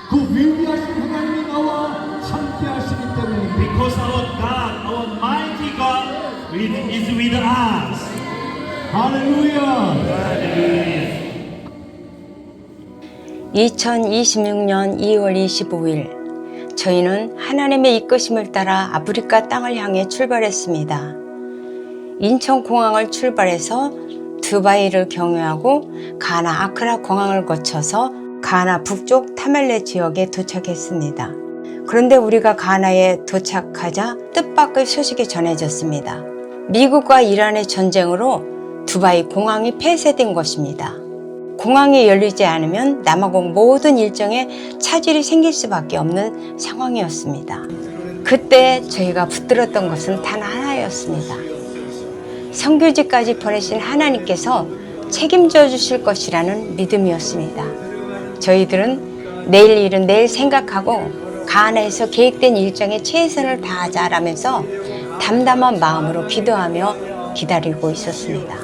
그 위대하신 하나님이 나와 함께 하시기 때문입니다. Because our God, our mighty God is with us. 할렐루야. Hallelujah. 2026년 2월 25일 저희는 하나님의 이끄심을 따라 아프리카 땅을 향해 출발했습니다. 인천공항을 출발해서 두바이를 경유하고 가나 아크라 공항을 거쳐서 가나 북쪽 타말레 지역에 도착했습니다. 그런데 우리가 가나에 도착하자 뜻밖의 소식이 전해졌습니다. 미국과 이란의 전쟁으로 두바이 공항이 폐쇄된 것입니다. 공항이 열리지 않으면 남아공 모든 일정에 차질이 생길 수밖에 없는 상황이었습니다. 그때 저희가 붙들었던 것은 단 하나였습니다. 선교지까지 보내신 하나님께서 책임져 주실 것이라는 믿음이었습니다. 저희들은 내일 일은 내일 생각하고 가나에서 계획된 일정에 최선을 다하자라면서 담담한 마음으로 기도하며 기다리고 있었습니다.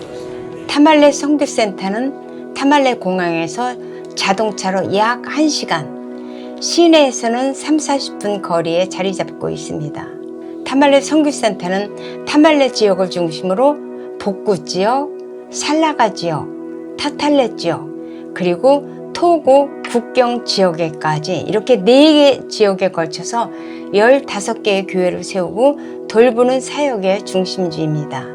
타말레 선교센터는 타말레 공항에서 자동차로 약 1시간, 시내에서는 30-40분 거리에 자리 잡고 있습니다. 타말레 선교센터는 타말레 지역을 중심으로 복구 지역, 살라가 지역, 타탈레 지역, 그리고 토고 국경 지역에까지 이렇게 4개 지역에 걸쳐서 15개의 교회를 세우고 돌보는 사역의 중심지입니다.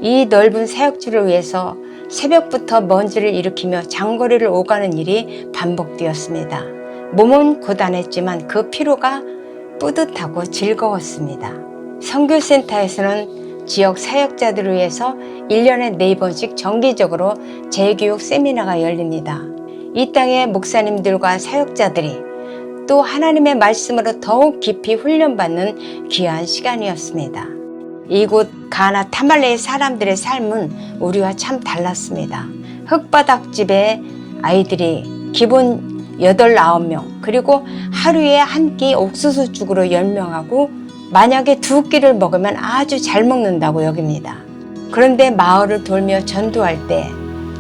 이 넓은 사역지를 위해서 새벽부터 먼지를 일으키며 장거리를 오가는 일이 반복되었습니다. 몸은 고단했지만 그 피로가 뿌듯하고 즐거웠습니다. 선교센터에서는 지역 사역자들을 위해서 1년에 4번씩 정기적으로 재교육 세미나가 열립니다. 이 땅의 목사님들과 사역자들이 또 하나님의 말씀으로 더욱 깊이 훈련받는 귀한 시간이었습니다. 이곳 가나 타말레의 사람들의 삶은 우리와 참 달랐습니다. 흙바닥집에 아이들이 기본 8, 9명, 그리고 하루에 한 끼 옥수수죽으로 10명하고 만약에 2끼를 먹으면 아주 잘 먹는다고 여깁니다. 그런데 마을을 돌며 전도할 때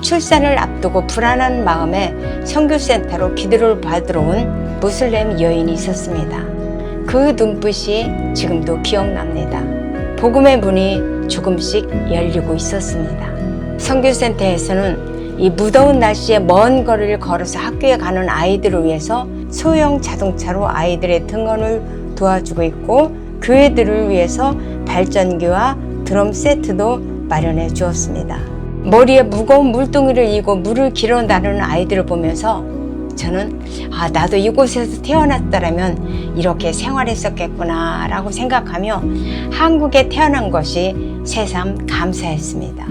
출산을 앞두고 불안한 마음에 선교센터로 기도를 받으러 온 무슬림 여인이 있었습니다. 그 눈빛이 지금도 기억납니다. 복음의 문이 조금씩 열리고 있었습니다. 선교센터에서는 이 무더운 날씨에 먼 거리를 걸어서 학교에 가는 아이들을 위해서 소형 자동차로 아이들의 등원을 도와주고 있고 교회들을 위해서 발전기와 드럼 세트도 마련해 주었습니다. 머리에 무거운 물동이를 이고 물을 길어 나르는 아이들을 보면서 저는 나도 이곳에서 태어났더라면 이렇게 생활했었겠구나 라고 생각하며 한국에 태어난 것이 새삼 감사했습니다.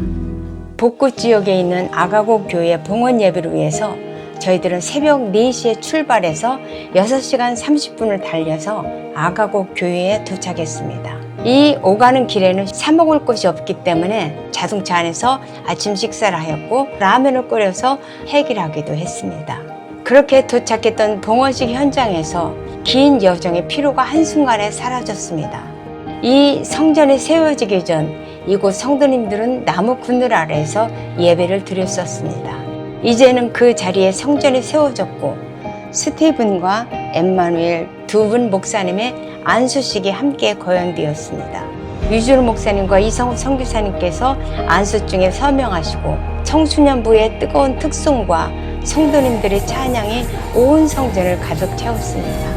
복구 지역에 있는 아가고 교회 봉헌 예배를 위해서 저희들은 새벽 4시에 출발해서 6시간 30분을 달려서 아가고 교회에 도착했습니다. 이 오가는 길에는 사 먹을 곳이 없기 때문에 자동차 안에서 아침 식사를 하였고 라면을 끓여서 해결하기도 했습니다. 그렇게 도착했던 봉헌식 현장에서 긴 여정의 피로가 한순간에 사라졌습니다. 이 성전이 세워지기 전 이곳 성도님들은 나무 그늘 아래에서 예배를 드렸었습니다. 이제는 그 자리에 성전이 세워졌고 스티븐과 엠마누엘 2분 목사님의 안수식이 함께 거행되었습니다. 유주로 목사님과 이성우 선교사님께서 안수중에 서명하시고 청소년부의 뜨거운 특송과 성도님들의 찬양이 온 성전을 가득 채웠습니다.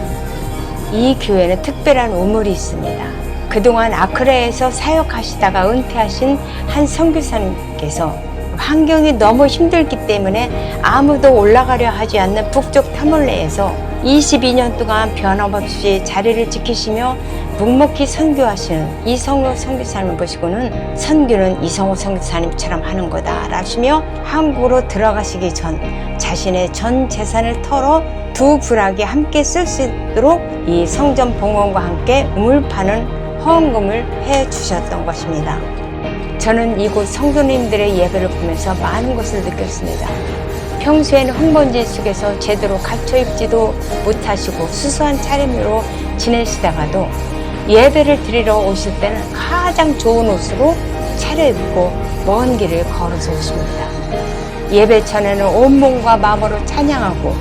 이 교회는 특별한 우물이 있습니다. 그동안 아크라에서 사역하시다가 은퇴하신 한 선교사님께서 환경이 너무 힘들기 때문에 아무도 올라가려 하지 않는 북쪽 타몰레에서 22년 동안 변함없이 자리를 지키시며 묵묵히 선교하시는 이성호 선교사님을 보시고는 선교는 이성호 선교사님처럼 하는 거다 라시며 한국으로 들어가시기 전 자신의 전 재산을 털어 2 부락이 함께 쓸 수 있도록 이 성전 봉헌과 함께 우물 파는 헌금을 해 주셨던 것입니다. 저는 이곳 성도님들의 예배를 보면서 많은 것을 느꼈습니다. 평소에는 흙먼지 속에서 제대로 갖춰 입지도 못하시고 수수한 차림으로 지내시다가도 예배를 드리러 오실 때는 가장 좋은 옷으로 차려입고 먼 길을 걸어서 오십니다. 예배 전에는 온몸과 마음으로 찬양하고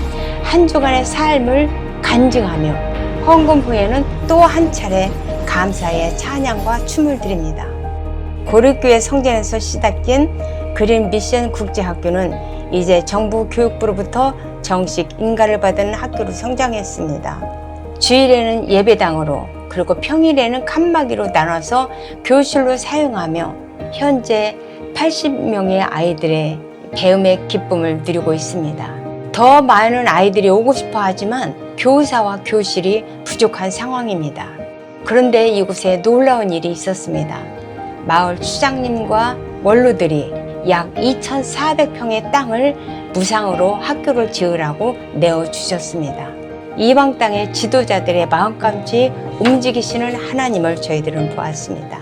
한 주간의 삶을 간증하며 헌금 후에는 또 한 차례 감사의 찬양과 춤을 드립니다. 고려교회 성전에서 시작된 그린 미션 국제학교는 이제 정부 교육부로부터 정식 인가를 받은 학교로 성장했습니다. 주일에는 예배당으로 그리고 평일에는 칸막이로 나눠서 교실로 사용하며 현재 80명의 아이들의 배움의 기쁨을 누리고 있습니다. 더 많은 아이들이 오고 싶어 하지만 교사와 교실이 부족한 상황입니다. 그런데 이곳에 놀라운 일이 있었습니다. 마을 추장님과 원로들이 약 2,400평의 땅을 무상으로 학교를 지으라고 내어주셨습니다. 이방 땅의 지도자들의 마음까지 움직이시는 하나님을 저희들은 보았습니다.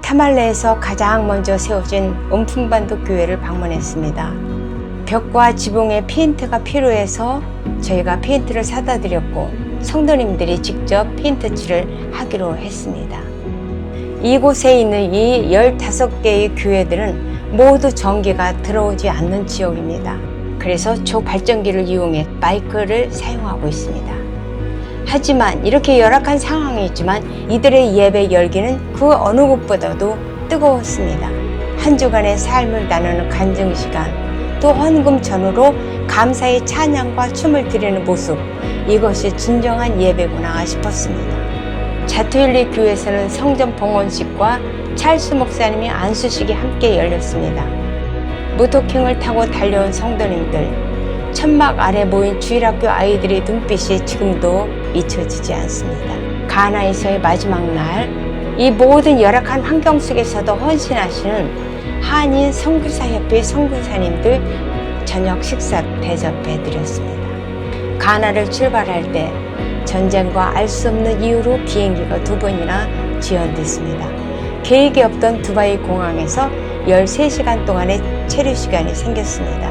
타말레에서 가장 먼저 세워진 은풍반도 교회를 방문했습니다. 벽과 지붕에 페인트가 필요해서 저희가 페인트를 사다 드렸고 성도님들이 직접 페인트 칠을 하기로 했습니다. 이곳에 있는 이 15개의 교회들은 모두 전기가 들어오지 않는 지역입니다. 그래서 초발전기를 이용해 마이크를 사용하고 있습니다. 하지만 이렇게 열악한 상황이지만 이들의 예배 열기는 그 어느 곳보다도 뜨거웠습니다. 한 주간의 삶을 나누는 간증 시간, 또 헌금 전후로 감사의 찬양과 춤을 드리는 모습, 이것이 진정한 예배구나 싶었습니다. 자투일리 교회에서는 성전 봉헌식과 찰스 목사님의 안수식이 함께 열렸습니다. 모토킹을 타고 달려온 성도님들, 천막 아래 모인 주일학교 아이들의 눈빛이 지금도 잊혀지지 않습니다. 가나에서의 마지막 날, 이 모든 열악한 환경 속에서도 헌신하시는 한인 선교사협회 선교사님들 저녁 식사 대접해 드렸습니다. 가나를 출발할 때 전쟁과 알 수 없는 이유로 비행기가 2번이나 지연됐습니다. 계획이 없던 두바이 공항에서 13시간 동안의 체류 시간이 생겼습니다.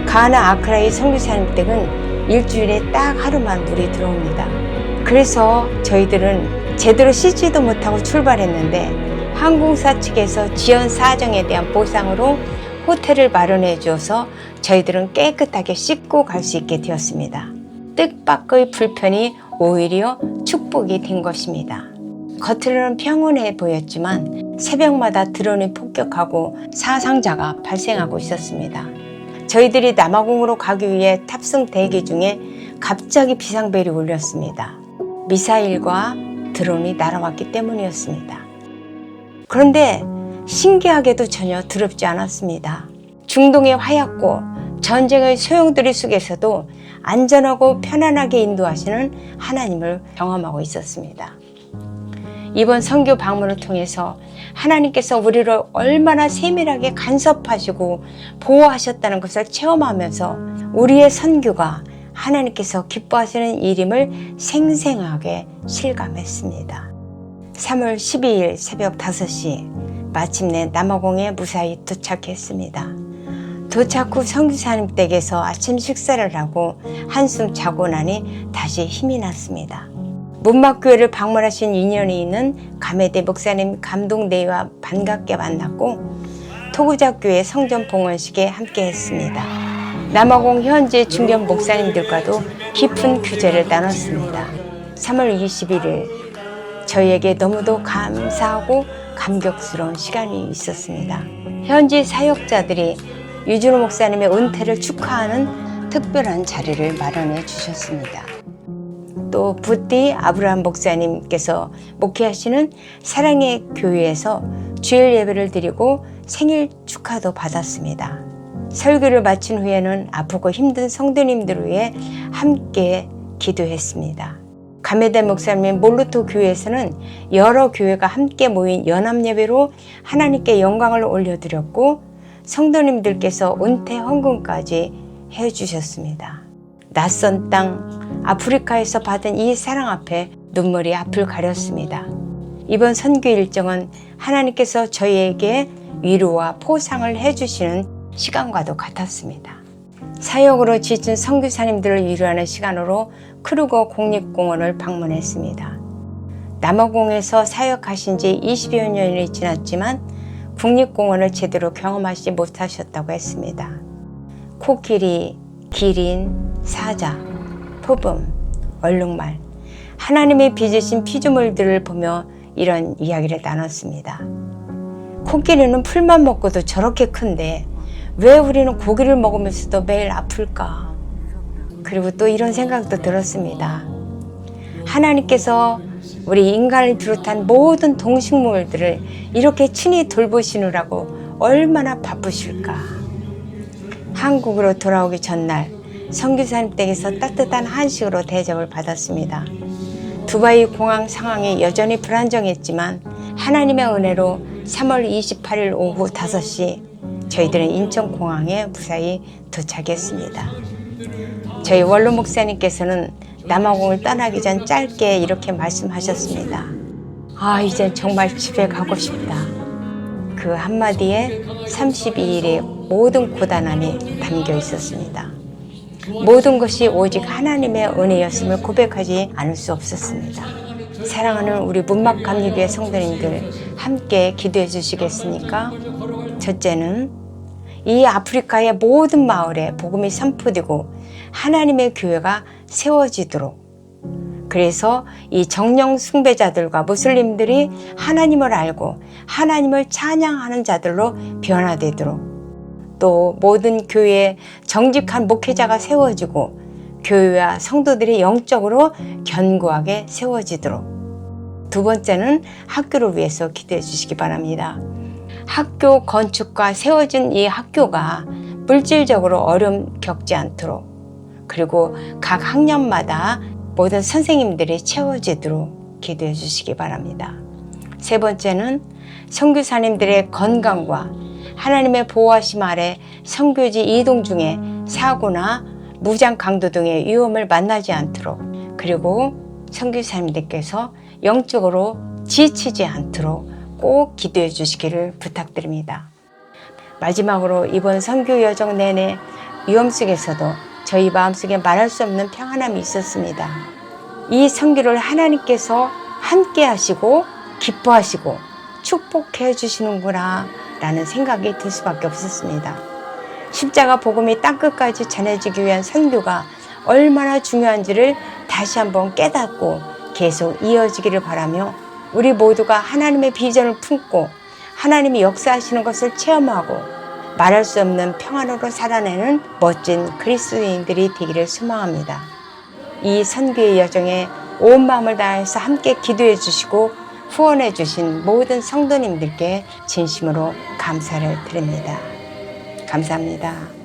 가나 아크라의 선교사님 댁은 일주일에 딱 하루만 물이 들어옵니다. 그래서 저희들은 제대로 씻지도 못하고 출발했는데 항공사 측에서 지연 사정에 대한 보상으로 호텔을 마련해 주어서 저희들은 깨끗하게 씻고 갈 수 있게 되었습니다. 뜻밖의 불편이 오히려 축복이 된 것입니다. 겉으로는 평온해 보였지만 새벽마다 드론이 폭격하고 사상자가 발생하고 있었습니다. 저희들이 남아공으로 가기 위해 탑승 대기 중에 갑자기 비상벨이 울렸습니다. 미사일과 드론이 날아왔기 때문이었습니다. 그런데 신기하게도 전혀 두렵지 않았습니다. 중동의 화약고 전쟁의 소용돌이 속에서도 안전하고 편안하게 인도하시는 하나님을 경험하고 있었습니다. 이번 선교 방문을 통해서 하나님께서 우리를 얼마나 세밀하게 간섭하시고 보호하셨다는 것을 체험하면서 우리의 선교가 하나님께서 기뻐하시는 일임을 생생하게 실감했습니다. 3월 12일 새벽 5시 마침내 남아공에 무사히 도착했습니다. 도착 후 선교사님 댁에서 아침 식사를 하고 한숨 자고 나니 다시 힘이 났습니다. 문막교회를 방문하신 인연이 있는 가메대 목사님 감동대회와 반갑게 만났고 토구자교회 성전 봉헌식에 함께 했습니다. 남아공 현지 중견 목사님들과도 깊은 교제를 나눴습니다. 3월 21일 저희에게 너무도 감사하고 감격스러운 시간이 있었습니다. 현지 사역자들이 유준호 목사님의 은퇴를 축하하는 특별한 자리를 마련해 주셨습니다. 또 부띠 아브라함 목사님께서 목회하시는 사랑의 교회에서 주일 예배를 드리고 생일 축하도 받았습니다. 설교를 마친 후에는 아프고 힘든 성도님들을 위해 함께 기도했습니다. 가메대 목사님의 몰루토 교회에서는 여러 교회가 함께 모인 연합예배로 하나님께 영광을 올려드렸고 성도님들께서 은퇴 헌금까지 해주셨습니다. 낯선 땅 아프리카에서 받은 이 사랑 앞에 눈물이 앞을 가렸습니다. 이번 선교 일정은 하나님께서 저희에게 위로와 포상을 해주시는 시간과도 같았습니다. 사역으로 지친 선교사님들을 위로하는 시간으로 크루거 국립공원을 방문했습니다. 남아공에서 사역하신 지 20여 년이 지났지만 국립공원을 제대로 경험하지 못하셨다고 했습니다. 코끼리, 기린, 사자, 표범, 얼룩말, 하나님이 빚으신 피조물들을 보며 이런 이야기를 나눴습니다. 코끼리는 풀만 먹고도 저렇게 큰데 왜 우리는 고기를 먹으면서도 매일 아플까? 그리고 또 이런 생각도 들었습니다. 하나님께서 우리 인간을 비롯한 모든 동식물들을 이렇게 친히 돌보시느라고 얼마나 바쁘실까? 한국으로 돌아오기 전날 선교사님 댁에서 따뜻한 한식으로 대접을 받았습니다. 두바이 공항 상황이 여전히 불안정했지만 하나님의 은혜로 3월 28일 오후 5시 저희들은 인천공항에 무사히 도착했습니다. 저희 원로 목사님께서는 남아공을 떠나기 전 짧게 이렇게 말씀하셨습니다. 이젠 정말 집에 가고 싶다. 그 한마디에 32일의 모든 고단함이 담겨 있었습니다. 모든 것이 오직 하나님의 은혜였음을 고백하지 않을 수 없었습니다. 사랑하는 우리 문막감리교회 성도님들 함께 기도해 주시겠습니까? 첫째는 이 아프리카의 모든 마을에 복음이 선포되고 하나님의 교회가 세워지도록, 그래서 이 정령 숭배자들과 무슬림들이 하나님을 알고 하나님을 찬양하는 자들로 변화되도록, 또 모든 교회에 정직한 목회자가 세워지고 교회와 성도들이 영적으로 견고하게 세워지도록. 두 번째는 학교를 위해서 기도해 주시기 바랍니다. 학교 건축과 세워진 이 학교가 물질적으로 어려움 겪지 않도록, 그리고 각 학년마다 모든 선생님들이 채워지도록 기도해 주시기 바랍니다. 세 번째는 선교사님들의 건강과 하나님의 보호하심 아래 선교지 이동 중에 사고나 무장 강도 등의 위험을 만나지 않도록, 그리고 선교사님들께서 영적으로 지치지 않도록 꼭 기도해 주시기를 부탁드립니다. 마지막으로 이번 선교 여정 내내 위험 속에서도 저희 마음속에 말할 수 없는 평안함이 있었습니다. 이 선교를 하나님께서 함께 하시고 기뻐하시고 축복해 주시는구나 라는 생각이 들 수밖에 없었습니다. 십자가 복음이 땅끝까지 전해지기 위한 선교가 얼마나 중요한지를 다시 한번 깨닫고 계속 이어지기를 바라며, 우리 모두가 하나님의 비전을 품고 하나님이 역사하시는 것을 체험하고 말할 수 없는 평안으로 살아내는 멋진 그리스도인들이 되기를 소망합니다. 이 선교의 여정에 온 마음을 다해서 함께 기도해 주시고 후원해 주신 모든 성도님들께 진심으로 감사를 드립니다. 감사합니다.